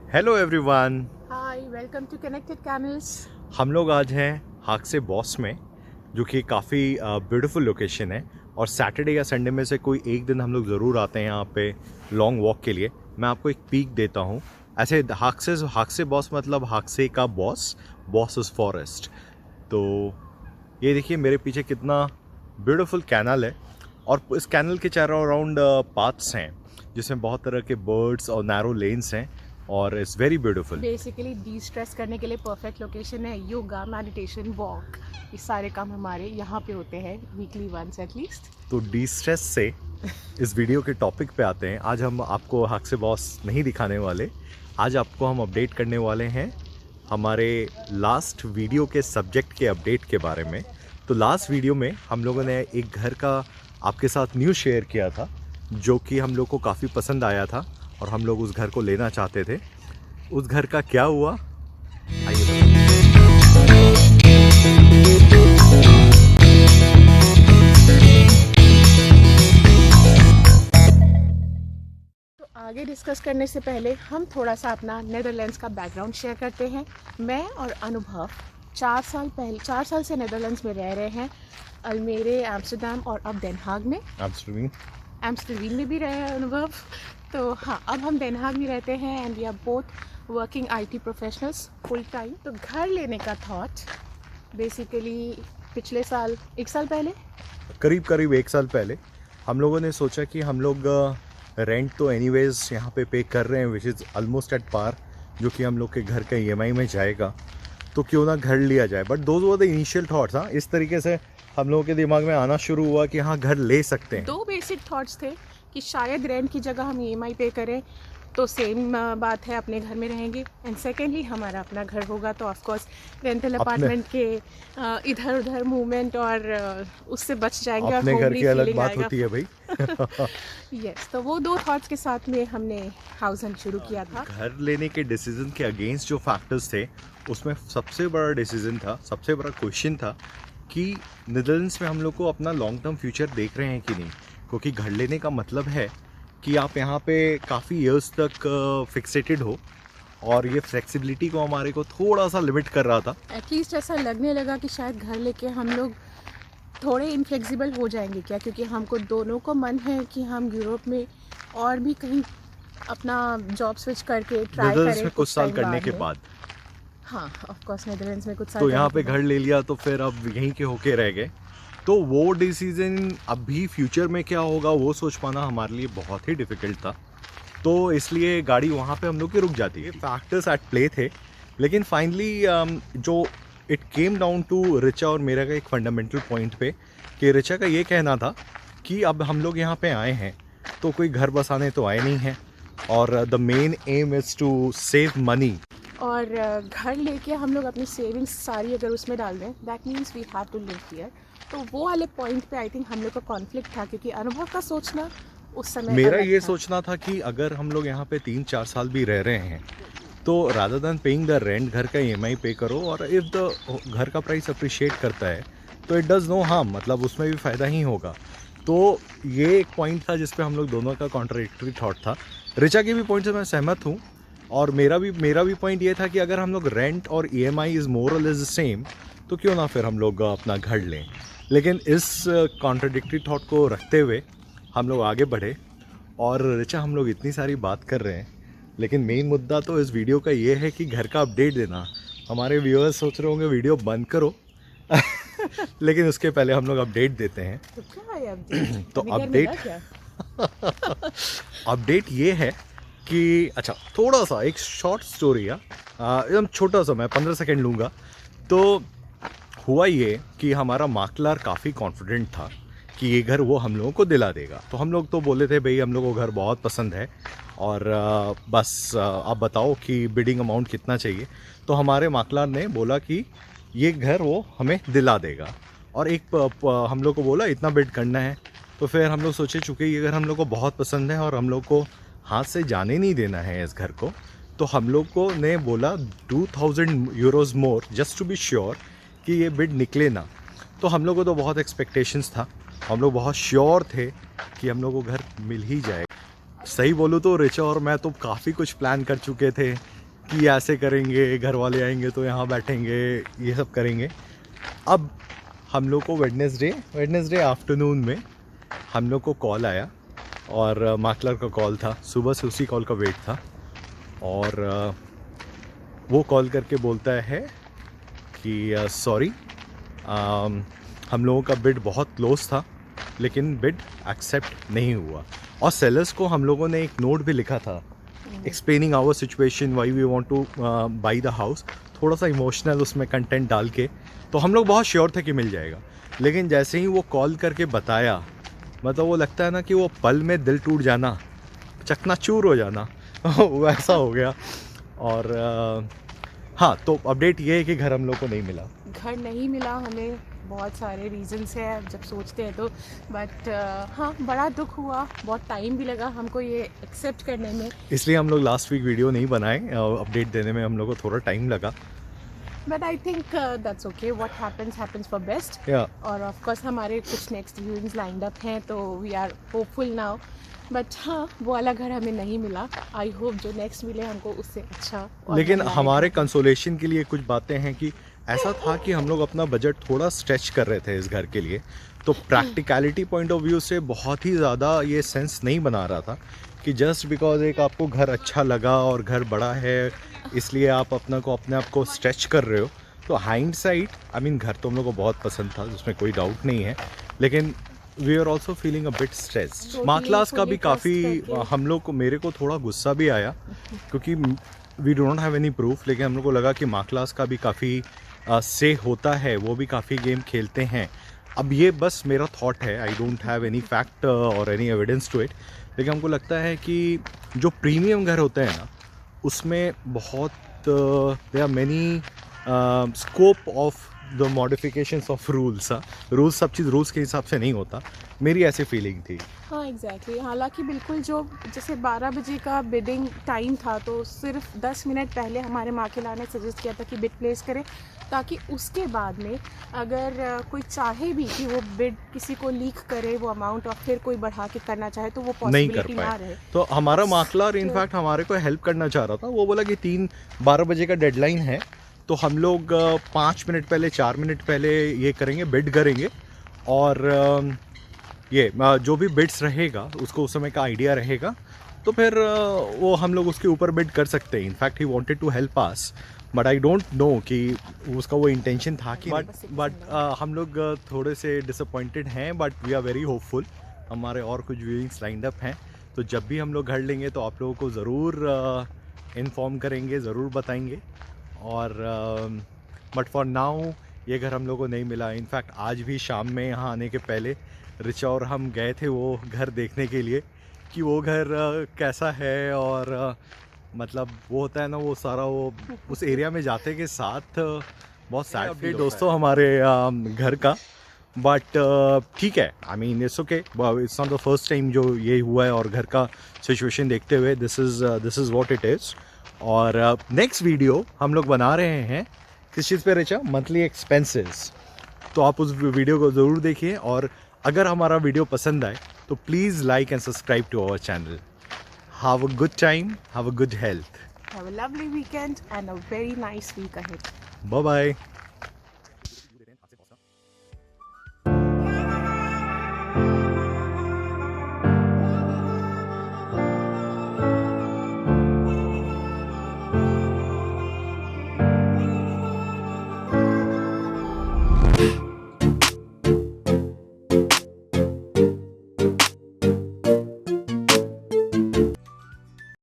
Hello everyone. Hi, welcome to Connected Camels. हम लोग आज हैं हाक्से बॉस में, जो कि काफ़ी ब्यूटीफुल लोकेशन है। और सैटरडे या संडे में से कोई एक दिन हम लोग ज़रूर आते हैं यहाँ पे लॉन्ग वॉक के लिए। मैं आपको एक पीक देता हूँ। ऐसे हाक्से बॉस मतलब हाक्से का बॉस, बॉस इज़ फॉरेस्ट। तो ये देखिए मेरे पीछे कितना ब्यूटीफुल कैनल है, और इस कैनल के चारों अराउंड पाथ्स हैं जिसमें बहुत तरह के बर्ड्स और नैरो लेन्स हैं, और it's very beautiful. Basically D stress करने के लिए परफेक्ट लोकेशन है। योगा, मेडिटेशन, वॉक, ये सारे काम हमारे यहाँ पे होते हैं वीकली वंस एटलीस्ट। तो डी स्ट्रेस से इस वीडियो के टॉपिक पे आते हैं। आज हम आपको हाक्से बॉस नहीं दिखाने वाले, आज आपको हम अपडेट करने वाले हैं हमारे लास्ट वीडियो के सब्जेक्ट के अपडेट के बारे में। तो लास्ट वीडियो में हम लोगों ने एक घर का आपके साथ न्यूज़ शेयर किया था, जो कि हम लोग को काफ़ी पसंद आया था और हम लोग उस घर को लेना चाहते थे। उस घर का क्या हुआ, आइए। तो आगे डिस्कस करने से पहले हम थोड़ा सा अपना नेदरलैंड्स का बैकग्राउंड शेयर करते हैं। मैं और अनुभव 4 साल से नेदरलैंड्स में रह रहे हैं। अल्मेरे, एम्स्टर्डम और अब डेन हाग में। एम्स्टर्डम में भी रहे हैं अनुभव। तो हाँ, अब हम डेन हाग में रहते हैं and we are both working IT professionals full time. तो घर लेने का थॉट बेसिकली पिछले साल, 1 साल पहले, करीब 1 साल पहले हम लोगों ने सोचा कि हम लोग रेंट तो एनीवेज यहाँ पे कर रहे हैं, which is almost at par, जो कि हम लोग के घर का EMI में जाएगा। तो क्यों ना घर लिया जाए। But those were the initial thoughts. हाँ, इस तरीके से हम लोगों के दिमाग में आना शुरू हुआ कि हाँ, घर ले सकते हैं। 2 बेसिक थॉट्स थे कि शायद रेंट की जगह हम EMI पे करें तो सेम बात है, अपने घर में रहेंगे। एंड सेकेंडली हमारा अपना घर होगा तो ऑफकोर्स रेंटल अपार्टमेंट के इधर उधर मूवमेंट और उससे बच जाएंगे। अपने और घर की अलग बात होती है भाई। यस, तो वो 2 थॉट्स के साथ में हमने हाउस हंट शुरू किया था। घर लेने के डिसीजन के अगेंस्ट जो फैक्टर्स थे, उसमें सबसे बड़ा डिसीजन था, सबसे बड़ा क्वेश्चन था कि नीदरलैंड्स में हम लोग को अपना लॉन्ग टर्म फ्यूचर देख रहे हैं कि नहीं। क्योंकि घर लेने का मतलब है कि आप यहाँ पे काफ़ी इयर्स तक फिक्सेटेड हो, और ये फ्लेक्सिबिलिटी को हमारे को थोड़ा सा लिमिट कर रहा था। एटलीस्ट ऐसा लगने लगा कि शायद घर लेके हम लोग थोड़े इनफ्लेक्सिबल हो जाएंगे क्या, क्योंकि हमको दोनों को मन है कि हम यूरोप में और भी कहीं अपना जॉब स्विच करके ट्राई नीदरलैंड्स करें में कुछ साल करने के में। बाद हाँ, ऑफ कोर्स नीदरलैंड्स में कुछ साल तो यहाँ करने पे के घर ले लिया, तो फिर अब यहीं के होके रह गए। तो वो डिसीजन अभी फ्यूचर में क्या होगा वो सोच पाना हमारे लिए बहुत ही डिफ़िकल्ट था। तो इसलिए गाड़ी वहाँ पे हम लोग की रुक जाती है। फैक्टर्स एट प्ले थे, लेकिन फाइनली जो it came down to Richa और मेरा का एक फंडामेंटल पॉइंट पे, कि रिचा का ये कहना था कि अब हम लोग यहाँ पे आए हैं तो कोई घर बसाने तो आए नहीं हैं, और the main aim is to save money. और घर लेके हम लोग अपनी सेविंग्स सारी अगर उसमें डाल दें, that means we have to live here. तो वो वाले पॉइंट पे आई थिंक हम लोग का कॉन्फ्लिक्ट था, क्योंकि अनुभव का सोचना उस समय मेरा अलग ये था। सोचना था कि अगर हम लोग यहाँ पे 3-4 साल भी रह रहे हैं तो rather than paying the rent, घर का EMI पे करो, और इफ़ द घर का प्राइस अप्रिशिएट करता है तो इट डज़ नो हार्म, मतलब उसमें भी फ़ायदा ही होगा। तो ये एक पॉइंट था जिस पे हम लोग दोनों का कॉन्ट्राडिक्टरी थॉट था। रिचा के भी पॉइंट से मैं सहमत हूँ, और मेरा भी पॉइंट ये था कि अगर हम लोग रेंट और EMI इज़ मोर और लेस द सेम, तो क्यों ना फिर हम लोग अपना घर लें। लेकिन इस कॉन्ट्राडिक्टरी थॉट को रखते हुए हम लोग आगे बढ़े। और रिचा, हम लोग इतनी सारी बात कर रहे हैं, लेकिन मेन मुद्दा तो इस वीडियो का ये है कि घर का अपडेट देना। हमारे व्यूअर्स सोच रहे होंगे वीडियो बंद करो लेकिन उसके पहले हम लोग अपडेट देते हैं। तो क्या है अपडेट? तो अभी घर मिला क्या? अपडेट ये है कि अच्छा, थोड़ा सा एक शॉर्ट स्टोरी है, एकदम छोटा सा, मैं 15 सेकेंड लूँगा। तो हुआ ये कि हमारा माकलार काफ़ी कॉन्फिडेंट था कि ये घर वो हम लोगों को दिला देगा। तो हम लोग तो बोले थे भाई हम लोग को घर बहुत पसंद है, और बस आप बताओ कि बिडिंग अमाउंट कितना चाहिए। तो हमारे माकलार ने बोला कि ये घर वो हमें दिला देगा, और हम लोग को बोला इतना बिड करना है। तो फिर हम लोग सोचे, चूँकि ये घर हम लोग को बहुत पसंद है और हम लोग को हाथ से जाने नहीं देना है इस घर को, तो हम लोग को ने बोला 2000 euros more just to be sure कि ये बिड निकले ना। तो हम लोग को तो बहुत एक्सपेक्टेशंस था, हम लोग बहुत श्योर थे कि हम लोग को घर मिल ही जाएगा। सही बोलूँ तो रिचा और मैं तो काफ़ी कुछ प्लान कर चुके थे कि ऐसे करेंगे, घर वाले आएंगे तो यहाँ बैठेंगे, ये सब करेंगे। अब हम लोग को वेडनेसडे आफ्टरनून में हम लोग को कॉल आया और माकलर का कॉल था, सुबह से उसी कॉल का वेट था। और वो कॉल करके बोलता है कि सॉरी, हम लोगों का बिड बहुत क्लोज था लेकिन बिड एक्सेप्ट नहीं हुआ। और सेलर्स को हम लोगों ने एक नोट भी लिखा था explaining our situation, why we want to buy the house, थोड़ा सा इमोशनल उसमें कंटेंट डाल के। तो हम लोग बहुत श्योर थे कि मिल जाएगा, लेकिन जैसे ही वो कॉल करके बताया, मतलब वो लगता है ना कि वो पल में दिल टूट जाना, चकनाचूर हो जाना वैसा हो गया। और हाँ, तो अपडेट ये है कि घर हम लोग को नहीं मिला। घर नहीं मिला हमें, बहुत सारे रीजंस हैं जब सोचते हैं तो, बट हाँ बड़ा दुख हुआ, बहुत टाइम भी लगा हमको ये एक्सेप्ट करने में। इसलिए हम लोग लास्ट वीक वीडियो नहीं बनाए, अपडेट देने में हम लोग को थोड़ा टाइम लगा। But I think that's okay, what happens for best. और ऑफ कोर्स हमारे कुछ नेक्स्ट व्यूइंग्स लाइंड अप हैं, तो we are hopeful now. But हाँ, वो वाला घर हमें नहीं मिला। आई होप जो नेक्स्ट मिले हमको उससे अच्छा। लेकिन हमारे कंसोलेशन के लिए कुछ बातें हैं कि ऐसा था कि हम लोग अपना बजट थोड़ा स्ट्रेच कर रहे थे इस घर के लिए, तो प्रैक्टिकलिटी पॉइंट ऑफ व्यू से बहुत ही ज़्यादा ये सेंस नहीं बना रहा था कि जस्ट बिकॉज एक आपको घर अच्छा लगा और घर बड़ा है इसलिए आप अपने आप को स्ट्रेच कर रहे हो। तो हाइंडसाइट, आई मीन घर तो हम लोग को बहुत पसंद था, जिसमें कोई डाउट नहीं है, लेकिन we are also feeling a bit stressed. माकलास का भी काफ़ी हम लोग को, मेरे को थोड़ा गुस्सा भी आया क्योंकि we don't have any proof, लेकिन हम लोग को लगा कि माकलास का भी काफ़ी से होता है, वो भी काफ़ी गेम खेलते हैं। अब ये बस मेरा थॉट है, I don't have any fact और एनी एविडेंस टू इट, लेकिन हमको लगता है कि जो प्रीमियम घर होते हैं ना, उसमें बहुत there are many scope of the modifications of rules. Rules, सब चीज़ रूल्स के हिसाब से नहीं होता, मेरी ऐसी फीलिंग थी। हाँ एग्जैक्टली, हालांकि बिल्कुल जो जैसे 12 बजे का बिडिंग टाइम था, तो सिर्फ 10 मिनट पहले हमारे माकिला ने सजेस्ट किया था कि बिड प्लेस करें, ताकि उसके बाद में अगर कोई चाहे भी कि वो बिड किसी को लीक करे वो अमाउंट और फिर कोई बढ़ा के करना चाहे तो वो नहीं कर पॉसिबिलिटी ना पाए। रहे। तो हमारा माकलर इनफैक्ट हमारे को हेल्प करना चाह रहा था। वो बोला कि 12 बजे का डेडलाइन है, तो हम लोग 5 मिनट पहले, 4 मिनट पहले ये करेंगे, बिड करेंगे, और ये जो भी बिड्स रहेगा उसको उस समय का आइडिया रहेगा, तो फिर वो हम लोग उसके ऊपर बिड कर सकते हैं। In fact he wanted to help us, but I don't know कि उसका वो इंटेंशन था कि, बट हम लोग थोड़े से डिसअपॉइंटेड हैं, but we are very hopeful. हमारे और कुछ व्यूइंग्स लाइंड अप हैं, तो जब भी हम लोग घर लेंगे तो आप लोगों को ज़रूर इन्फॉर्म करेंगे, ज़रूर बताएंगे। और बट फॉर नाउ ये घर हम लोग को नहीं मिला। इनफैक्ट आज भी शाम में यहाँ आने के पहले रिचा और हम गए थे वो घर देखने के लिए कि वो घर कैसा है, और मतलब वो होता है ना, वो सारा वो उस एरिया में जाते के साथ बहुत सैड फील दोस्तों हमारे घर का। बट ठीक है, I mean it's okay, it's not the first time जो ये हुआ है, और घर का सिचुएशन देखते हुए this is what it is. और नेक्स्ट वीडियो हम लोग बना रहे हैं किस चीज़ पे रिचा? Monthly expenses. तो आप उस वीडियो को ज़रूर देखिए, और अगर हमारा वीडियो पसंद आए तो please like and subscribe to our channel. Have a good time, have a good health. Have a lovely weekend and a very nice week ahead. Bye bye.